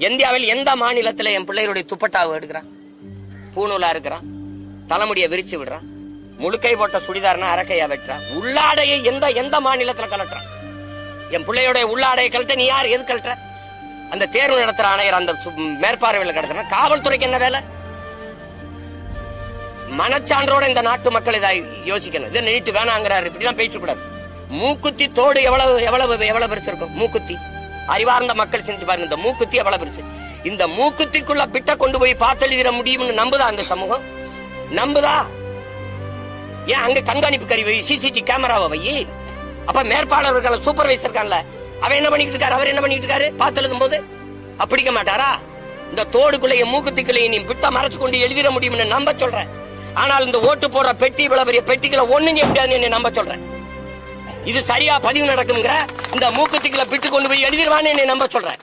இந்தியாவில் எந்த மாநிலத்தில் என் பிள்ளைகளுடைய துப்பட்டாவை எடுக்கிறான், பூணூலா இருக்கிறான், தலைமுடியை விரிச்சு விடுறான், முழுக்கை போட்ட சுடிதார்னா அரக்கையா வெட்டுறான், உள்ளாடையை எந்த மாநிலத்தில் கலட்டுறான்? என் பிள்ளையோட உள்ளாடையை கழட்ட நீ யார், எது கழட்ட? அந்த தேர்வு நடத்துற ஆணையர் அந்த மேற்பார்வையில் கிடக்குற காவல்துறைக்கு என்ன வேலை? மனச்சான்றோட இந்த நாட்டு மக்கள் இதை யோசிக்கணும். இதை நீட்டு வேணாங்கிறாரு, இப்படிலாம் பேசக்கூடாது. மூக்குத்தி தோடு எவ்வளவு எவ்வளவு எவ்வளவு பெருசு இருக்கும்? மூக்குத்தி அறிவார்ந்த மக்கள் செஞ்சு பாருங்க, இந்த மூக்குத்தி எவ்வளவு பெருசு. இந்த மூக்குத்திக்குள்ள பிட்ட கொண்டு போய் பார்த்தெழுதிட முடியும்னு நம்புதா அந்த சமூகம்? நம்புதா? ஏன் அங்க கண்காணிப்பு கருவி, சிசிடிவி கேமராவை வை. அப்ப மேற்பாளர்கள் சூப்பர்வைசர் இருக்கான்ல, அவன் என்ன பண்ணிட்டு இருக்காரு? அவர் என்ன பண்ணிட்டு இருக்காரு? பார்த்து எழுதும் போது அப்படிக்க மாட்டாரா? இந்த தோடுக்குள்ளைய மூக்குத்திக்குள்ளைய நீ பிட்ட மறைச்சு கொண்டு எழுதிட முடியும்னு நம்ப சொல்றேன். ஆனால் இந்த ஓட்டு போடுற பெட்டி, இவ்வளவு பெரிய பெட்டிகளை ஒண்ணும் செய்ய முடியாதுன்னு நம்ப சொல்றேன். இது சரியா பதிவு நடக்குங்கிற இந்த மூக்குத்திக்குள்ள பிட்டு கொண்டு போய் எழுதிடுவான்னு நம்ப சொல்றேன்.